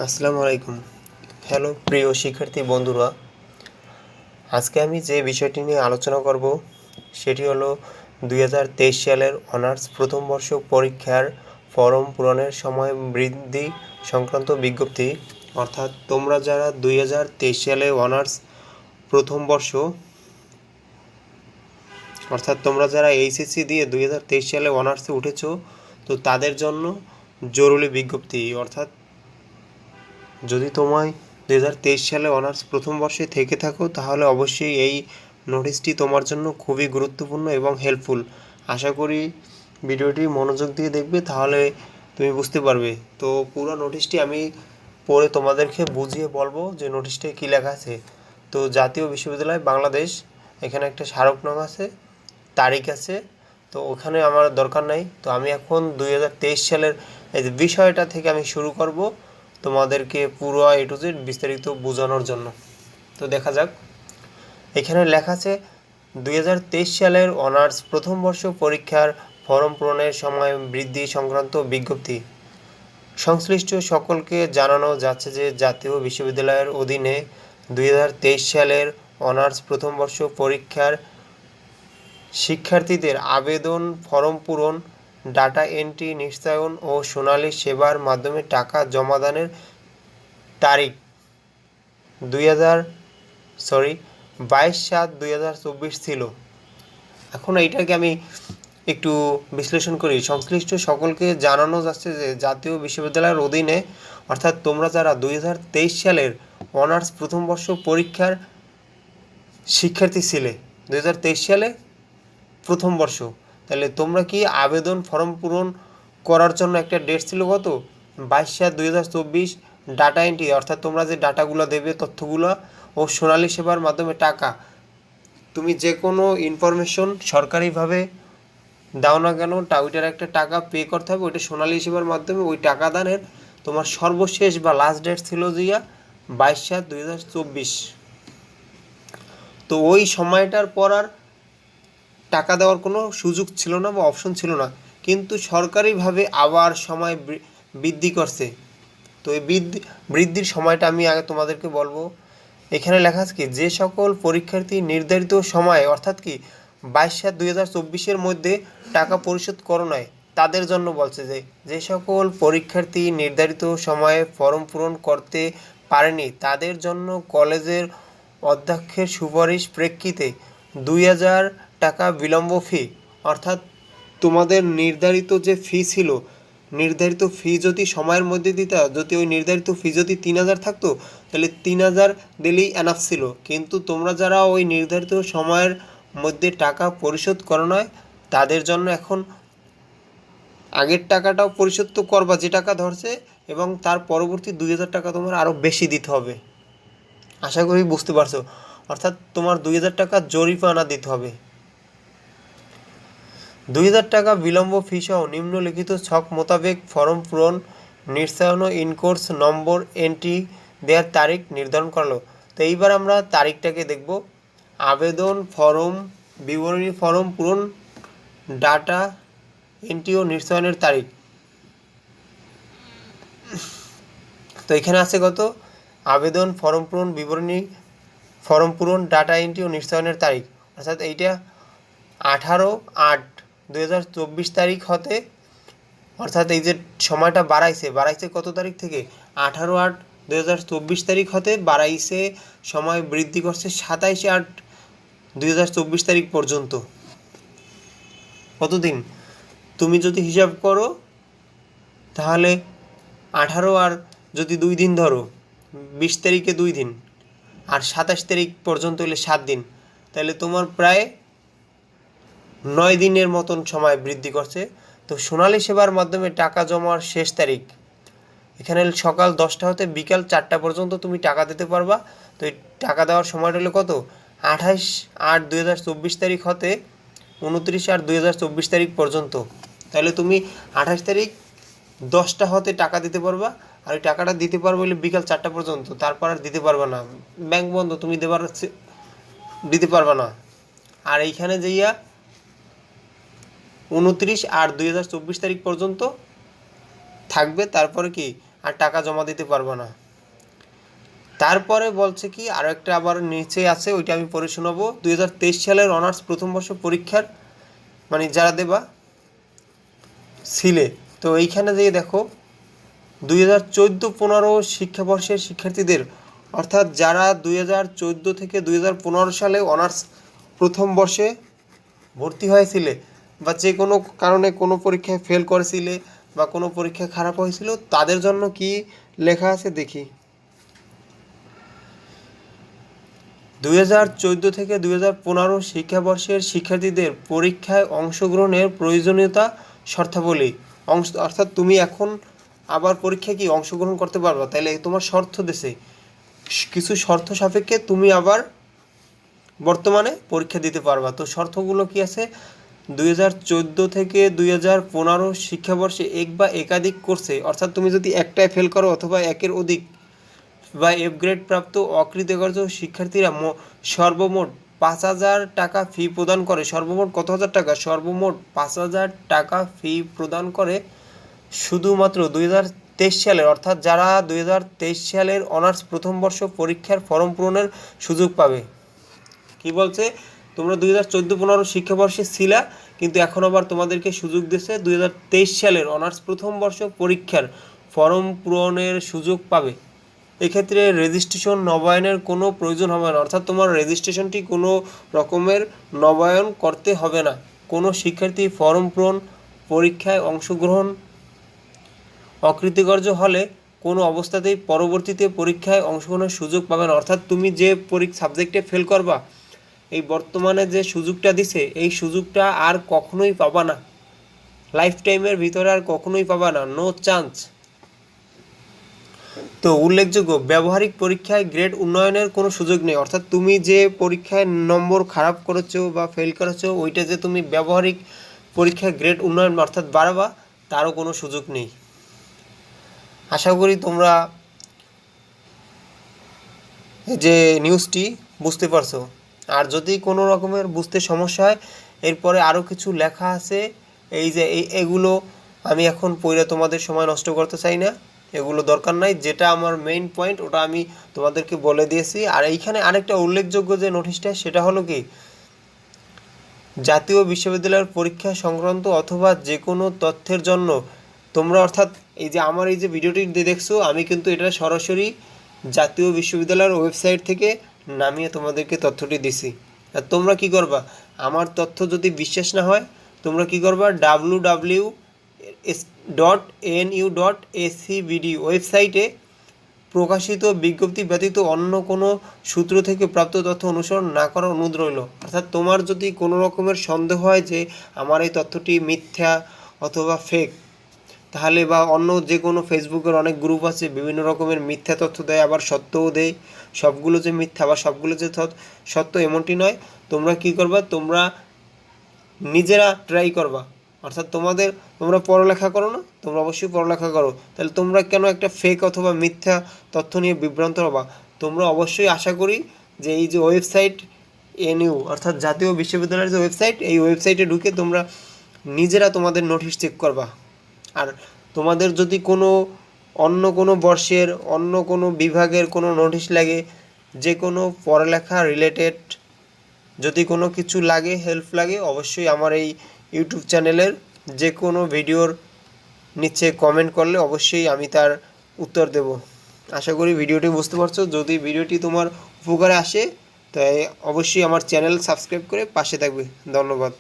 আসসালামু আলাইকুম। হ্যালো প্রিয় শিক্ষার্থী বন্ধুরা, আজকে আমি যে বিষয়টি নিয়ে আলোচনা করব সেটি হলো 2023 সালের অনার্স প্রথম বর্ষ পরীক্ষার ফরম পূরণের সময় বৃদ্ধি সংক্রান্ত বিজ্ঞপ্তি। অর্থাৎ তোমরা যারা 2023 সালে অনার্স প্রথম বর্ষ অর্থাৎ তোমরা যারা এইচএসসি দিয়ে 2023 সালে অনার্সে উঠেছো, তো তাদের জন্য জরুরি বিজ্ঞপ্তি। অর্থাৎ যদি তোমায় 2023 সালে অনার্স প্রথম বর্ষে থেকে থাকো, তাহলে অবশ্যই এই নোটিশটি তোমার জন্য খুবই গুরুত্বপূর্ণ এবং হেল্পফুল। আশা করি ভিডিওটি মনোযোগ দিয়ে দেখবে, তাহলে তুমি বুঝতে পারবে। তো পুরো নোটিশটি আমি পড়ে তোমাদেরকে বুঝিয়ে বলবো যে নোটিশটায় কী লেখা আছে। তো জাতীয় বিশ্ববিদ্যালয় বাংলাদেশ, এখানে একটা স্মারকনং আছে, তারিখ আছে, তো ওখানে আমার দরকার নাই। তো আমি এখন 2023 সালের এই বিষয়টা থেকে আমি শুরু করব তোমাদেরকে পুরো এ টু জেড বিস্তারিত বোঝানোর জন্য। তো দেখা যাক, এখানে লেখা আছে 2023 সালের অনার্স প্রথম বর্ষ পরীক্ষার ফরম পূরণের সময় বৃদ্ধি সংক্রান্ত বিজ্ঞপ্তি। সংশ্লিষ্ট সকলকে জানানো যাচ্ছে যে জাতীয় বিশ্ববিদ্যালয়ের অধীনে 2023 সালের অনার্স প্রথম বর্ষ পরীক্ষার শিক্ষার্থীদের আবেদন ফরম পূরণ, ডাটা এন্ট্রি নিশ্চয়ন ও সোনালী সেবার মাধ্যমে টাকা জমাদানের তারিখ 22/7/2024 ছিল। এখন এইটাকে আমি একটু বিশ্লেষণ করি। সংশ্লিষ্ট সকলকে জানানো যাচ্ছে যে জাতীয় বিশ্ববিদ্যালয়ের অধীনে, অর্থাৎ তোমরা যারা 2023 সালের অনার্স প্রথম বর্ষ পরীক্ষার শিক্ষার্থী ছিলে 2023 সালে প্রথম বর্ষ, তাহলে তোমরা কি আবেদন ফর্ম পূরণ করার জন্য একটা ডেট ছিল কত 22/7/2024, ডাটা এন্ট্রি অর্থাৎ তোমরা যে ডাটাগুলো দেবে, তথ্যগুলো, ও সোনালী সেবার মাধ্যমে টাকা। তুমি যে কোনো ইনফরমেশন সরকারিভাবে দাও না কেন, ওইটার একটা টাকা পে করতে হবে, ওইটা সোনালী সেবার মাধ্যমে ওই টাকা দানের তোমার সর্বশেষ বা লাস্ট ডেট ছিল জিয়া 22/7/2024। তো ওই সময়টার পর আর টাকা দেওয়ার কোনো সুযোগ ছিল না বা অপশন ছিল না, কিন্তু সরকারিভাবে আবার সময় বৃদ্ধি করছে। তো এই বৃদ্ধির সময়টা আমি আগে তোমাদেরকে বলবো। এখানে লেখা আছে কি, যে সকল পরীক্ষার্থী নির্ধারিত সময়ে অর্থাৎ কি 22/7/2024 মধ্যে টাকা পরিশোধ করো নাই, তাদের জন্য বলছে যে যে সকল পরীক্ষার্থী নির্ধারিত সময়ে ফর্ম পূরণ করতে পারেনি, তাদের জন্য কলেজের অধ্যক্ষের সুপারিশ প্রেক্ষিতে 2000 টাকা বিলম্ব ফি, অর্থাৎ তোমাদের নির্ধারিত যে ফি ছিল, নির্ধারিত ফি যদি সময়ের মধ্যে দিতা, যদি ওই নির্ধারিত ফি যদি 3000 থাকতো, তাহলে 3000 দিলেই এনাফ ছিল। কিন্তু তোমরা যারা ওই নির্ধারিত সময়ের মধ্যে টাকা পরিশোধ করো নয়, তাদের জন্য এখন আগের টাকাটাও পরিশোধ তো করবা যে টাকা ধরছে, এবং তার পরবর্তী 2000 টাকা তোমার আরও বেশি দিতে হবে। আশা করি বুঝতে পারছো। অর্থাৎ তোমার 2000 টাকা জরিমানা দিতে হবে। 2000 টাকা বিলম্ব ফি সহ নিম্নলিখিত ছক মোতাবেক ফর্ম পূরণ, নিশ্চয়ন ও ইনকোর্স নম্বর এন্ট্রি দেওয়ার তারিখ নির্ধারণ করলো। তো এইবার আমরা তারিখটাকে দেখব। আবেদন ফর্ম বিবরণী ফর্ম পূরণ, ডাটা এন্ট্রি ও নিশ্চয়নের তারিখ। তো এখানে আছে কত, আবেদন ফর্ম পূরণ বিবরণী ফর্ম পূরণ, ডাটা এন্ট্রি ও নিশ্চয়নের তারিখ, অর্থাৎ এইটা 18/8/2024 তারিখ হতে, অর্থাৎ এই যে সময়টা বাড়াইছে কত তারিখ থেকে, 18/8/2024 তারিখ হতে বাড়াইছে, সময় বৃদ্ধি করছে 27/8/2024 তারিখ পর্যন্ত। কতদিন তুমি যদি হিসাব করো, তাহলে 18 আর যদি 2 দিন ধরো, 20 তারিখে 2 দিন, আর 27 তারিখ পর্যন্ত হলে 7 দিন, তাহলে তোমার প্রায় 9 দিনের মতন সময় বৃদ্ধি করছে। তো সোনালী সেবার মাধ্যমে টাকা জমার শেষ তারিখ, এখানে সকাল 10টা হতে বিকাল 4টা পর্যন্ত তুমি টাকা দিতে পারবা। তো এই টাকা দেওয়ার সময়টা হলো কত, 28/8/2024 তারিখ হতে 29/8/2024 তারিখ পর্যন্ত। তাহলে তুমি 28 তারিখ 10টা হতে টাকা দিতে পারবা, আর ওই টাকাটা দিতে পারবো হলে বিকাল 4টা পর্যন্ত, তারপর আর দিতে পারবা না, ব্যাংক বন্ধ, তুমি দিতে পারবা না। আর এইখানে যাইয়া 29/8/2024 তারিখ পর্যন্ত থাকবে, তারপরে কি আর টাকা জমা দিতে পারবে না। তারপরে বলছে কি আরও একটা আবার নিচে আছে, ওইটা আমি পড়ে শোনাবো। 2023 সালের অনার্স প্রথম বর্ষ পরীক্ষার মানে যারা দেবা ছিলে, তো এইখানে যেয়ে দেখো 2014-15 শিক্ষাবর্ষের শিক্ষার্থীদের, অর্থাৎ যারা 2014 থেকে 2015 সালে অনার্স প্রথম বর্ষে ভর্তি হয়েছিলে বা যে কোনো কারণে কোনো পরীক্ষায় ফেল করেছিলে বা কোনো পরীক্ষা খারাপ হয়েছিল, তাদের জন্য কি লেখা আছে দেখি। 2014 থেকে 2015 শিক্ষাবর্ষের শিক্ষার্থীদের পরীক্ষায় অংশগ্রহণের প্রয়োজনীয়তা শর্তাবলী। অর্থাৎ তুমি এখন আবার পরীক্ষায় কি অংশগ্রহণ করতে পারবা, তাহলে তোমার শর্ত দেশে কিছু শর্ত সাপেক্ষে তুমি আবার বর্তমানে পরীক্ষা দিতে পারবা। তো শর্তগুলো কি আছে, 2014 থেকে 2015 শিক্ষাবর্ষে এক বা একাধিক কোর্সে, অর্থাৎ তুমি যদি একটায় ফেল করো অথবা একের অধিক বা এফ গ্রেড প্রাপ্ত অকৃতকার্য শিক্ষার্থীরা সর্বমোট 5,000 টাকা ফি প্রদান করে। সর্বমোট কত হাজার টাকা? সর্বমোট 5,000 টাকা ফি প্রদান করে শুধুমাত্র 2023 সালের, অর্থাৎ যারা 2023 সালের অনার্স প্রথম বর্ষ পরীক্ষার ফর্ম পূরণের সুযোগ পাবে। কি বলছে, তোমরা 2014-15 শিক্ষাবর্ষে ছিলা, কিন্তু এখন আবার তোমাদেরকে সুযোগ দিচ্ছে 2023 সালের অনার্স প্রথম বর্ষ পরীক্ষার ফর্ম পূরণের সুযোগ পাবে। এক্ষেত্রে রেজিস্ট্রেশন নবায়নের কোনো প্রয়োজন হবে না, অর্থাৎ তোমার রেজিস্ট্রেশনটি কোনো রকমের নবায়ন করতে হবে না। কোনো শিক্ষার্থী ফর্ম পূরণ পরীক্ষায় অংশগ্রহণ অকৃতকার্য হলে কোনো অবস্থাতেই পরবর্তীতে পরীক্ষায় অংশগ্রহণের সুযোগ পাবে না। অর্থাৎ তুমি যে সাবজেক্টে ফেল করবা, এই বর্তমানে যে সুযোগটা দিছে এই সুযোগটা আর কখনোই পাবা না, লাইফ টাইমের ভিতরে আর কখনোই পাবা না, নো চান্স। তো উল্লেখযোগ্য, ব্যবহারিক পরীক্ষায় গ্রেড উন্নয়নের কোনো সুযোগ নেই। অর্থাৎ তুমি যে পরীক্ষায় নম্বর খারাপ করেছো বা ফেল করেছো, ওইটা যে তুমি ব্যবহারিক পরীক্ষায় গ্রেড উন্নয়ন অর্থাৎ বাড়াবা, তারও কোনো সুযোগ নেই। আশা করি তোমরা যে নিউজটি বুঝতে পারছো। আর যদি কোনো রকমের বুঝতে সমস্যা হয়, এরপরে আরও কিছু লেখা আছে, এই যে এগুলো আমি এখন পড়ে তোমাদের সময় নষ্ট করতে চাই না, এগুলো দরকার নাই। যেটা আমার মেইন পয়েন্ট ওটা আমি তোমাদেরকে বলে দিয়েছি। আর এইখানে আরেকটা উল্লেখযোগ্য যে নোটিশটা, সেটা হলো কি, জাতীয় বিশ্ববিদ্যালয়ের পরীক্ষা সংক্রান্ত অথবা যে কোনো তথ্যের জন্য তোমরা, অর্থাৎ এই যে আমার এই যে ভিডিওটি দেখছো, আমি কিন্তু এটা সরাসরি জাতীয় বিশ্ববিদ্যালয়ের ওয়েবসাইট থেকে নামিয়ে তোমাদেরকে তথ্যটি দিছি। আর তোমরা কি করবা, আমার তথ্য যদি বিশ্বাস না হয়, তোমরা কি করবা, www.nu.acbd ওয়েবসাইটে প্রকাশিত বিজ্ঞপ্তি ব্যতীত অন্য কোনো সূত্র থেকে প্রাপ্ত তথ্য অনুসরণ না করার অনুরোধ রইল। অর্থাৎ তোমার যদি কোনো রকমের সন্দেহ হয় যে আমার এই তথ্যটি মিথ্যা অথবা ফেক, তাহলে বা অন্য যে কোনো ফেসবুকের অনেক গ্রুপ আছে বিভিন্ন রকমের মিথ্যা তথ্য দেয়, আবার সত্যও দেয়, সবগুলো যে মিথ্যা বা সবগুলো যে সত্য এমনটি নয়। তোমরা কি করবা, তোমরা নিজেরা ট্রাই করবা। অর্থাৎ তোমরা পড়ালেখা করো না, তোমরা অবশ্যই পড়ালেখা করো, তাহলে তোমরা কেন একটা ফেক অথবা মিথ্যা তথ্য নিয়ে বিভ্রান্ত হবা। তোমরা অবশ্যই আশা করি যে এই যে ওয়েবসাইট এনইউ অর্থাৎ জাতীয় বিশ্ববিদ্যালয়ের যে ওয়েবসাইট, এই ওয়েবসাইটে ঢুকে তোমরা নিজেরা তোমাদের নোটিশ চেক করবা। আর তোমাদের যদি অন্য কোনো বর্ষের অন্য কোনো বিভাগের কোনো নোটিশ লাগে, যে কোনো পড়ালেখা রিলেটেড যদি কোনো কিছু লাগে, হেল্প লাগে, অবশ্যই আমার এই ইউটিউব চ্যানেলের যে কোনো ভিডিওর নিচে কমেন্ট করলে অবশ্যই আমি তার উত্তর দেব। আশা করি ভিডিওটি বুঝতে পারছো। যদি ভিডিওটি তোমার উপকারে আসে তাই অবশ্যই আমার চ্যানেল সাবস্ক্রাইব করে পাশে থাকবে। ধন্যবাদ।